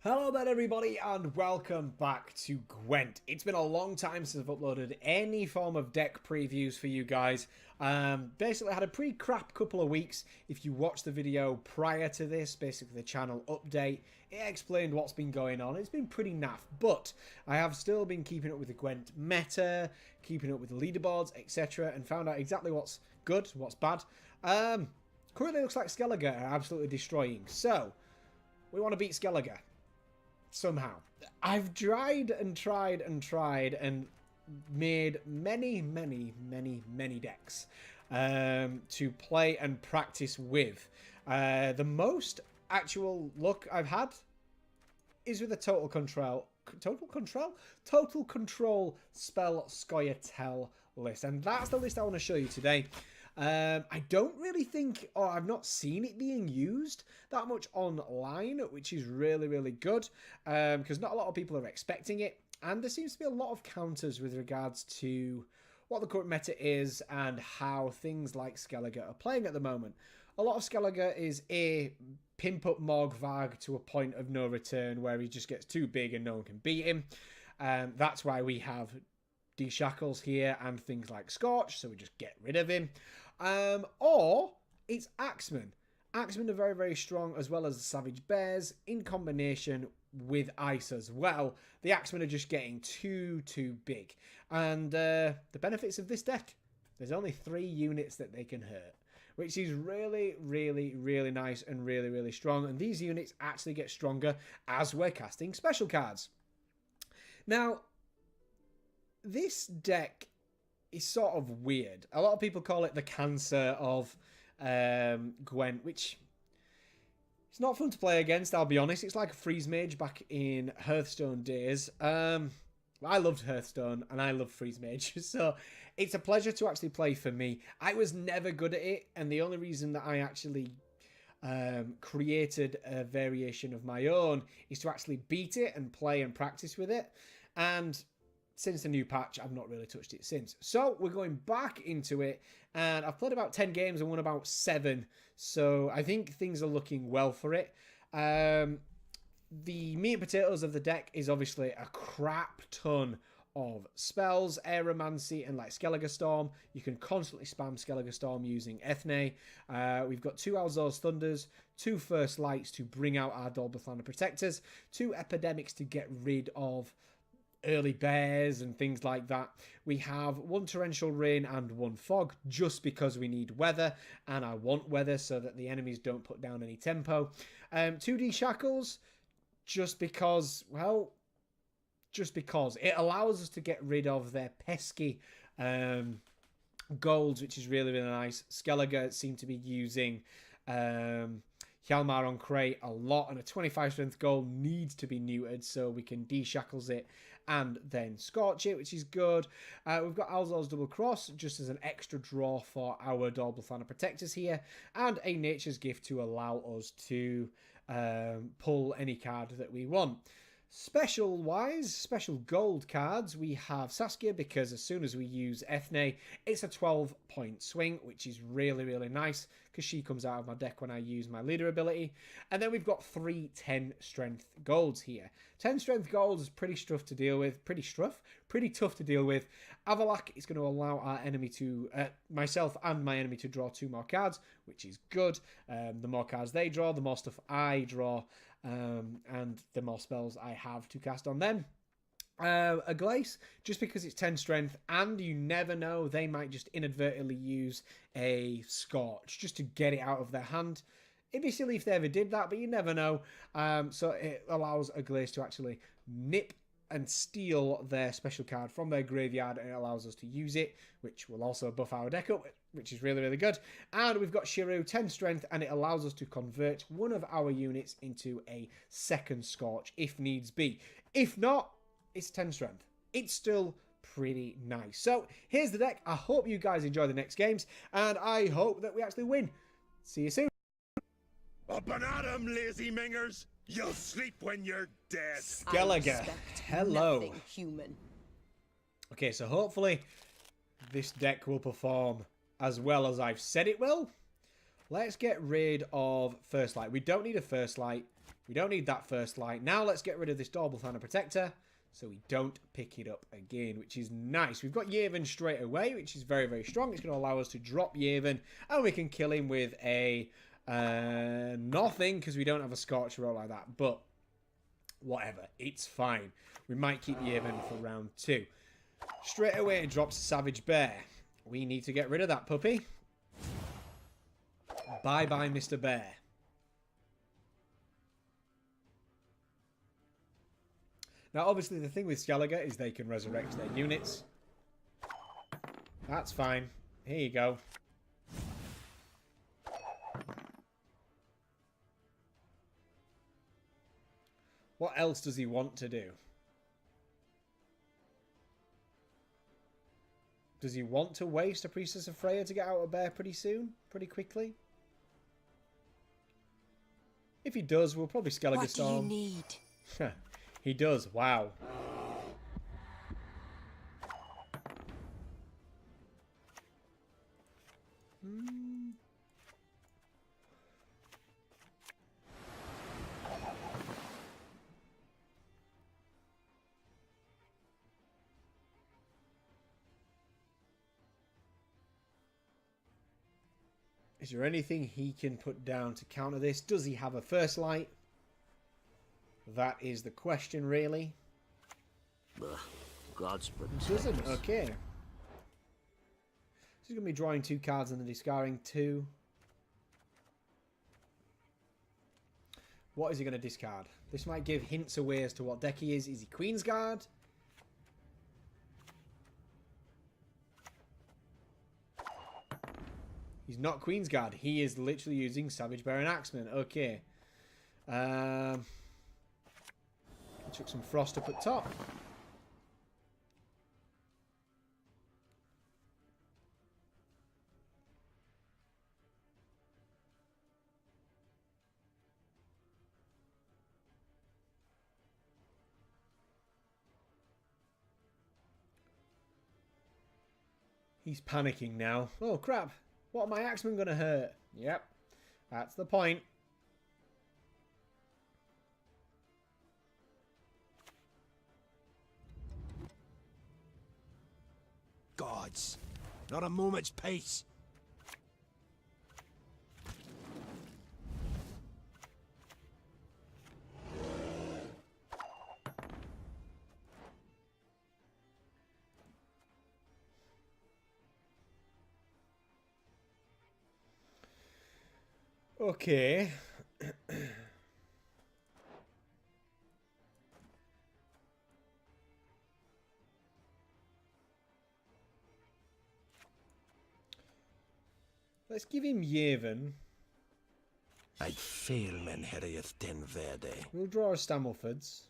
Hello there everybody and welcome back to Gwent. It's been a long time since I've uploaded any form of deck previews for you guys. Basically I had a pretty crap couple of weeks. If you watched the video prior to this, basically the channel update, it explained what's been going on. It's been pretty naff, but I have still been keeping up with the Gwent meta, keeping up with the leaderboards, etc. and found out exactly what's good, what's bad. Currently looks like Skellige are absolutely destroying, so we want to beat Skellige. Somehow. I've tried and tried and tried and made many decks to play and practice with. The most actual luck I've had is with the Total Control spell Scoiatael list, and that's the list I want to show you today. I don't really think, or I've not seen it being used that much online, which is really good, because not a lot of people are expecting it, and there seems to be a lot of counters with regards to what the current meta is and how things like Skellige are playing at the moment. A lot of Skellige is a pimp up Morgvag to a point of no return where he just gets too big and no one can beat him. That's why we have Deshackles here and things like Scorch, so we just get rid of him. Or it's Axemen. Axemen are very strong, as well as the Savage Bears in combination with Ice as well. The Axemen are just getting too big. And the benefits of this deck, there's only 3 units that they can hurt, which is really nice and really strong. And these units actually get stronger as we're casting special cards. Now, this deck is sort of weird. A lot of people call it the cancer of Gwent, which it's not fun to play against, I'll be honest. It's like a freeze mage back in Hearthstone days. I loved Hearthstone and I love freeze mage, so it's a pleasure to actually play for me. I was never good at it, and the only reason that I actually created a variation of my own is to actually beat it and play and practice with it. And since the new patch, I've not really touched it since. So we're going back into it, and I've played about 10 games and won about 7. So I think things are looking well for it. The meat and potatoes of the deck is obviously a crap ton of spells, Aeromancy, and like Skellige Storm. You can constantly spam Skellige Storm using Ethne. We've got 2 Alzor's Thunders, 2 First Lights to bring out our Dolblathanna Protectors, 2 Epidemics to get rid of early bears and things like that. We have 1 Torrential Rain and 1 Fog, just because we need weather, and I want weather so that the enemies don't put down any tempo. 2D Shackles, just because, well, just because. It allows us to get rid of their pesky golds, which is really nice. Skellige seem to be using Hjalmar on Crate a lot, and a 25 strength gold needs to be neutered so we can deshackles it and then Scorch it, which is good. We've got Alzor's Double Cross just as an extra draw for our Dolblathanna Protectors here, and a Nature's Gift to allow us to pull any card that we want. Special wise, special gold cards, we have Saskia, because as soon as we use Ethne, it's a 12-point swing, which is really nice, because she comes out of my deck when I use my leader ability. And then we've got 3 10 strength golds here. 10 strength golds is pretty tough to deal with. Pretty tough to deal with. Avalak is going to allow our enemy to, myself and my enemy, to draw 2 more cards, which is good. The more cards they draw, the more stuff I draw, and the more spells I have to cast on them. A Glace, just because it's 10 strength, and you never know, they might just inadvertently use a Scorch just to get it out of their hand. It'd be silly if they ever did that, but you never know. So it allows a Glace to actually nip and steal their special card from their graveyard, and it allows us to use it, which will also buff our deck up, which is really good. And we've got Shiru, 10 strength, and it allows us to convert one of our units into a second Scorch if needs be. If not, it's 10 strength. It's still pretty nice. So here's the deck. I hope you guys enjoy the next games, and I hope that we actually win. See you soon. Up and at 'em, lazy mingers! You'll sleep when you're dead. Skellige, hello. Human. Okay, so hopefully this deck will perform as well as I've said it will. Let's get rid of First Light. We don't need a First Light. We don't need that First Light. Now let's get rid of this Dolblathanna Protector so we don't pick it up again, which is nice. We've got Yavin straight away, which is very, very strong. It's going to allow us to drop Yavin, and we can kill him with a nothing because we don't have a Scorch roll like that. But whatever, it's fine. We might keep Yavin for round 2. Straight away it drops Savage Bear. We need to get rid of that puppy. Bye-bye, Mr. Bear. Now, obviously, the thing with Skellige is they can resurrect their units. That's fine. Here you go. What else does he want to do? Does he want to waste a Priestess of Freya to get out of Bear pretty soon? Pretty quickly? If he does, we'll probably Skellige Storm. What do you need? He does. Wow. Is there anything he can put down to counter this? Does he have a First Light? That is the question, really. God's protect Doesn't. us. Okay. So he's going to be drawing 2 cards and then discarding 2. What is he going to discard? This might give hints away as to what deck he is. Is he Queensguard? He's not Queensguard. He is literally using Savage Bear and Axeman. Okay. Took some Frost up at top. He's panicking now. Oh, crap. What are my Axemen going to hurt? Yep. That's the point. Gods, not a moment's peace. Okay. Let's give him Yavin. I'd fail men herrieth ten verde. We'll draw a Stammelfords.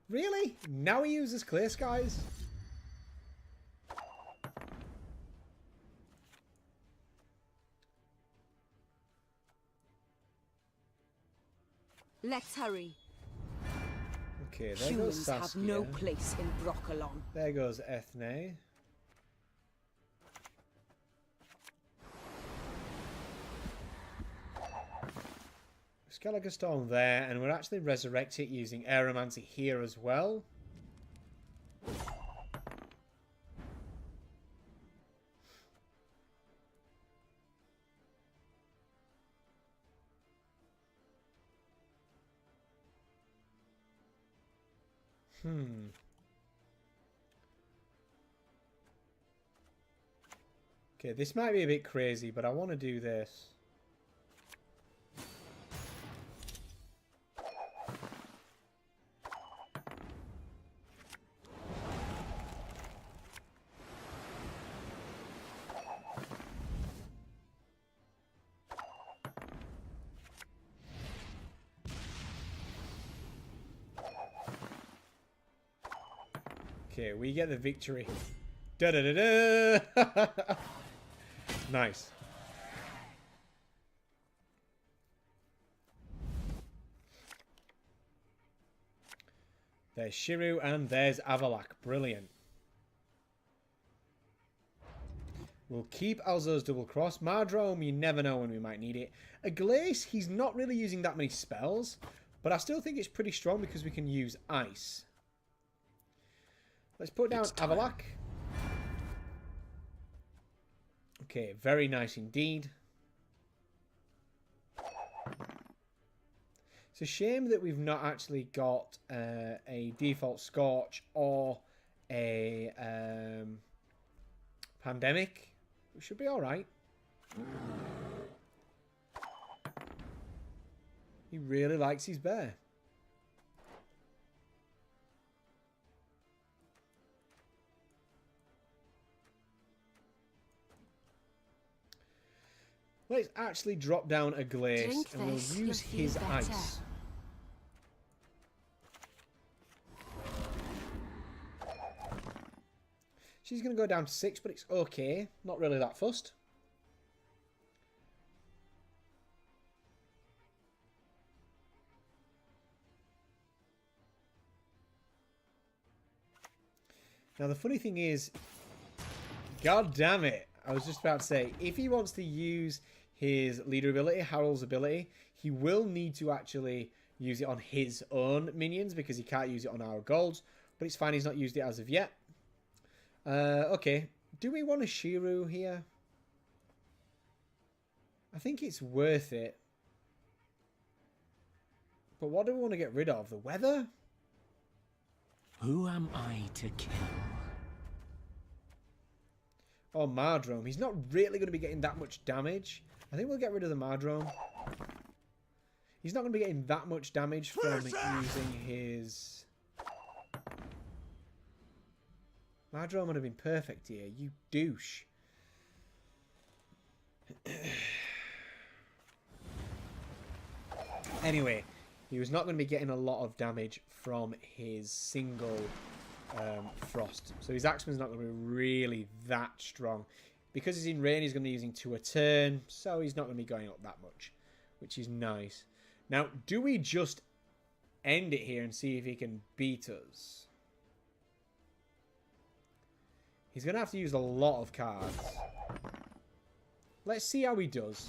Really? Now he uses Clear Skies? Let's hurry. Okay, there goes Humans have Saskia. no place in Broccolon. There goes Ethne. Skellige Storm there, and we'll actually resurrect it using Aeromancy here as well. Okay, this might be a bit crazy, but I want to do this. Okay, we get the victory. Da-da-da-da! Nice. There's Shiru and there's Avalak. Brilliant. We'll keep Alzur's double cross. Mardrome, you never know when we might need it. A Glace, he's not really using that many spells, but I still think it's pretty strong because we can use ice. Let's put down Avalak. Okay, very nice indeed. It's a shame that we've not actually got a default Scorch or a Pandemic. We should be alright. He really likes his bear. Let's actually drop down a Glace and we'll use his ice. She's going to go down to 6, but it's okay. Not really that fussed. Now, the funny thing is, god damn it, I was just about to say, if he wants to use his leader ability, Harold's ability, he will need to actually use it on his own minions because he can't use it on our golds. But it's fine, he's not used it as of yet. Okay, do we want a Shiru here? I think it's worth it. But what do we want to get rid of? The weather? Who am I to kill? Oh, Mardrome. He's not really going to be getting that much damage. I think we'll get rid of the Mardrome. He's not going to be getting that much damage from using his... Mardrome would have been perfect here. You douche. Anyway, he was not going to be getting a lot of damage from his single frost. So his Axeman's not going to be really that strong. Because he's in rain, he's going to be using 2 a turn. So he's not going to be going up that much. Which is nice. Now, do we just end it here and see if he can beat us? He's going to have to use a lot of cards. Let's see how he does.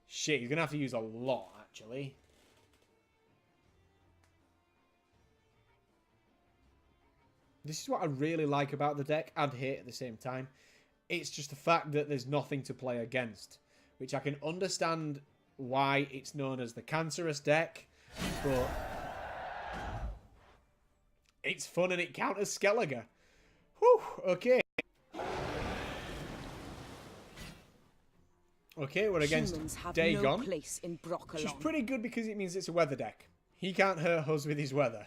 Shit, he's going to have to use a lot, actually. This is what I really like about the deck and hate at the same time. It's just the fact that there's nothing to play against. Which I can understand why it's known as the Cancerous deck. But... it's fun and it counters Skellige. Whew, okay. Okay, we're against Dagon. No place in which is pretty good because it means it's a weather deck. He can't hurt us with his weather.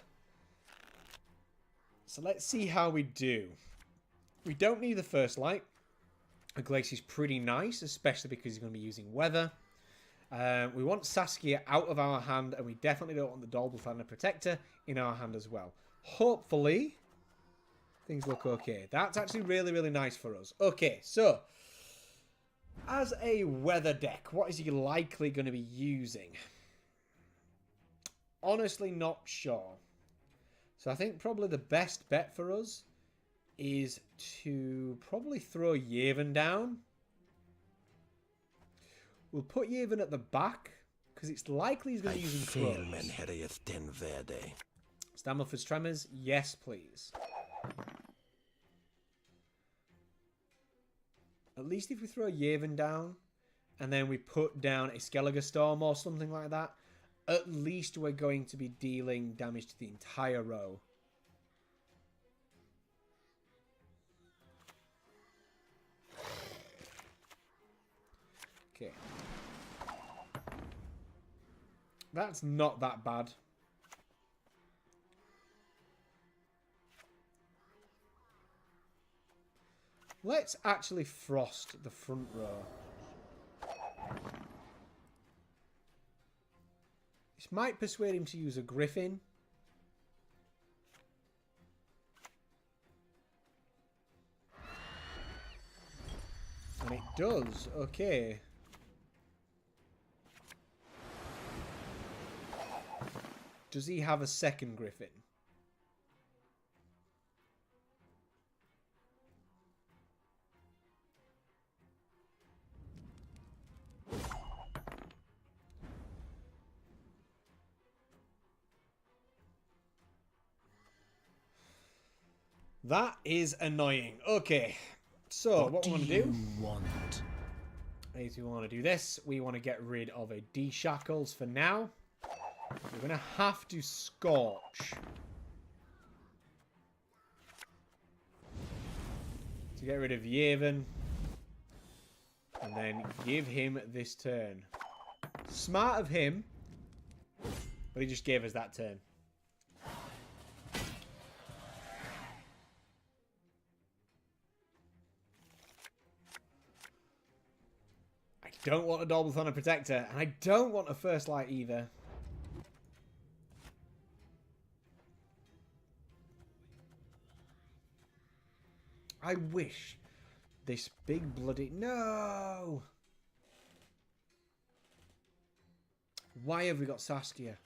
So let's see how we do. We don't need the first light. A Glace is pretty nice, especially because he's going to be using weather. We want Saskia out of our hand, and we definitely don't want the Dolblathanna Protector in our hand as well. Hopefully, things look okay. That's actually really, really nice for us. Okay, so, as a weather deck, what is he likely going to be using? Honestly, not sure. So I think probably the best bet for us is to probably throw Yevon down. We'll put Yevon at the back, because it's likely he's going to use him close. Stammelford's Tremors, yes please. At least if we throw Yevon down, and then we put down a Skellige Storm or something like that, at least we're going to be dealing damage to the entire row. Okay. That's not that bad. Let's actually frost the front row. This might persuade him to use a Griffin. And it does. Okay. Does he have a second griffin? That is annoying. Okay, so what we want to do is we want to do this. We want to get rid of a D-Shackles for now. We're going to have to Scorch to get rid of Yevon. And then give him this turn. Smart of him, but he just gave us that turn. I don't want a Dolblathanna Protector, and I don't want a First Light either. I wish this big bloody... No! Why have we got Saskia?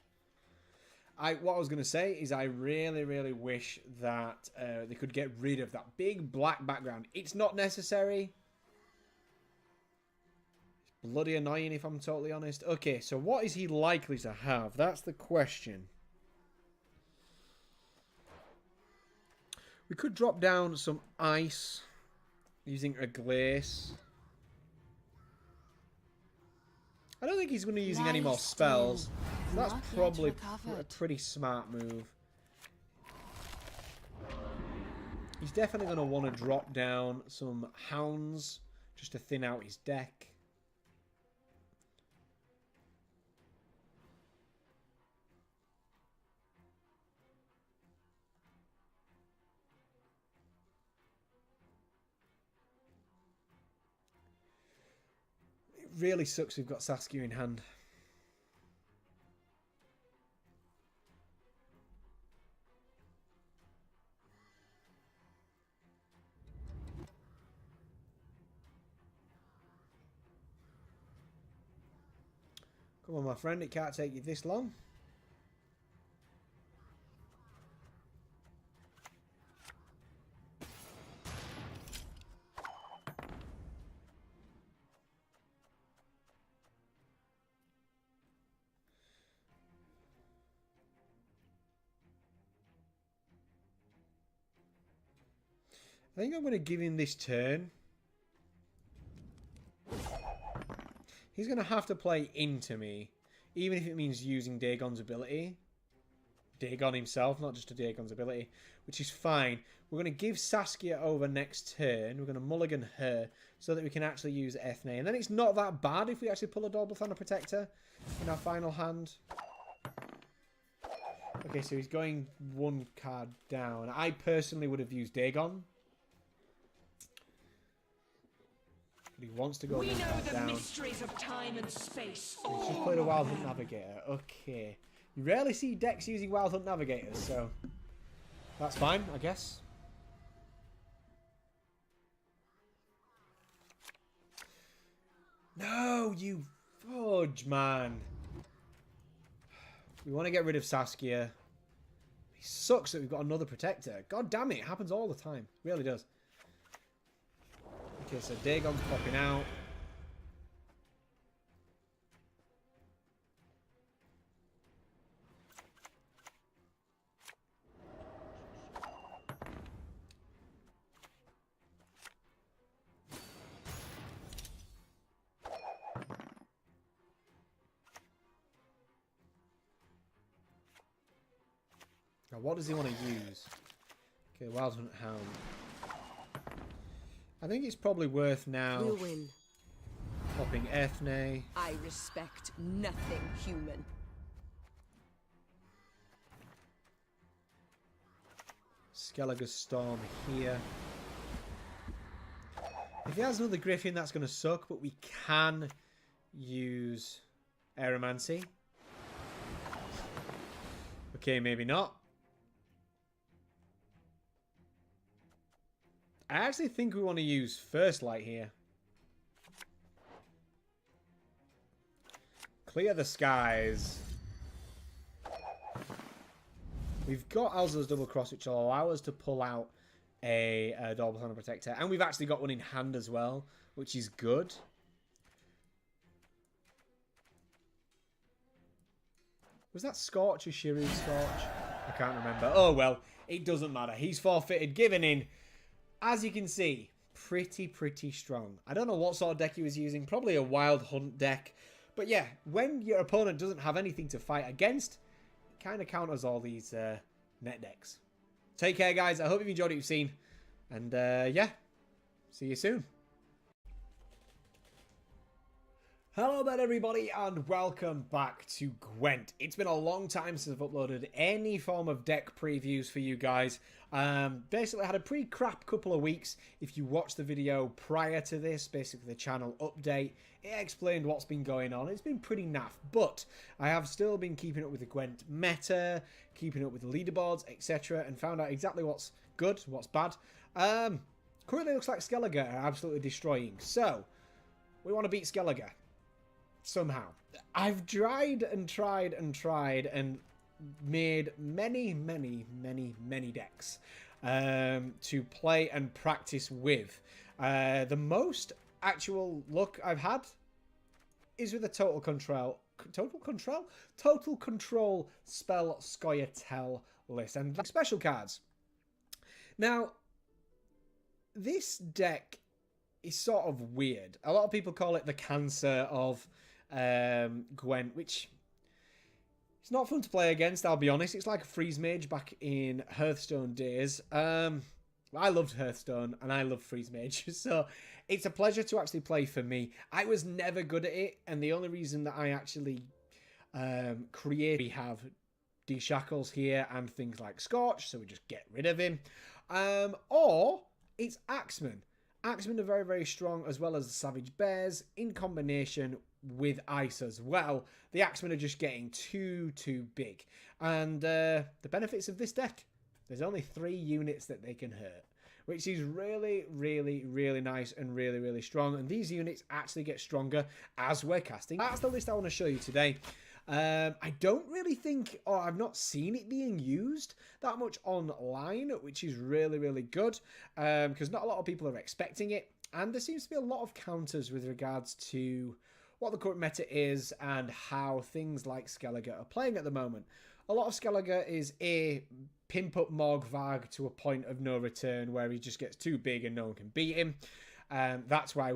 What I was going to say is I really, really wish that they could get rid of that big black background. It's not necessary. It's bloody annoying if I'm totally honest. Okay, so what is he likely to have? That's the question. We could drop down some ice using a glace. I don't think he's going to be using any more spells. So that's probably a pretty smart move. He's definitely going to want to drop down some hounds just to thin out his deck. Really sucks we've got Saskia in hand. Come on, my friend, it can't take you this long. I think I'm going to give him this turn. He's going to have to play into me, even if it means using Dagon's ability. Dagon himself, not just a Dagon's ability, which is fine. We're going to give Saskia over next turn. We're going to mulligan her so that we can actually use Ethne. And then it's not that bad if we actually pull a Dolblathanna Protector in our final hand. Okay, so he's going one card down. I personally would have used Dagon. But he wants to go one card down. Mysteries of time and space. He's just played a Wild Hunt Navigator. Okay. You rarely see decks using Wild Hunt Navigators, so that's fine, I guess. No, you fudge, man. We want to get rid of Saskia. He sucks that we've got another Protector. God damn it, it happens all the time. It really does. Okay, so Dagon's popping out. Now, what does he want to use? Okay, Wild Hunt Hound. I think it's probably worth now We'll win. popping Ethne. I respect nothing human. Skellige Storm here. If he has another Griffin, that's going to suck, but we can use Aeromancy. Okay, maybe not. I actually think we want to use First Light here. Clear the skies. We've got Alzo's Double Cross, which will allow us to pull out a Dolblathanna Protector. And we've actually got one in hand as well, which is good. Was that Scorch or Shireen Scorch? I can't remember. Oh, well, it doesn't matter. He's forfeited, given in. As you can see, pretty strong. I don't know what sort of deck he was using. Probably a Wild Hunt deck. But yeah, when your opponent doesn't have anything to fight against, it kind of counters all these net decks. Take care, guys. I hope you've enjoyed what you've seen. And yeah, see you soon. Hello there, everybody, and welcome back to Gwent. It's been a long time since I've uploaded any form of deck previews for you guys. Basically, I had a pretty crap couple of weeks. If you watched the video prior to this, basically the channel update, it explained what's been going on. It's been pretty naff, but I have still been keeping up with the Gwent meta, keeping up with the leaderboards, etc., and found out exactly what's good, what's bad. Currently, looks like Skellige are absolutely destroying. So, we want to beat Skellige. Somehow. I've tried and made many decks to play and practice with. The most actual luck I've had is with the Total Control spell Scoiatael list and special cards. Now, this deck is sort of weird. A lot of people call it the cancer of Gwent, which it's not fun to play against, I'll be honest. It's like a freeze mage back in Hearthstone days. I loved Hearthstone and I love freeze mage, so it's a pleasure to actually play for me. I was never good at it, and the only reason that I actually we have D-Shackles here and things like Scorch, so we just get rid of him. Or it's Axemen. Axemen are very strong, as well as the Savage Bears, in combination with Ice as well. The Axemen are just getting too big. And the benefits of this deck, there's only 3 units that they can hurt, which is really nice and really strong. And these units actually get stronger as we're casting. That's the list I want to show you today. I don't really think, or I've not seen it being used that much online, which is really good, because not a lot of people are expecting it, and there seems to be a lot of counters with regards to what the current meta is and how things like Skellige are playing at the moment. A lot of Skellige is a pimp up Morgvag to a point of no return where he just gets too big and no one can beat him. That's why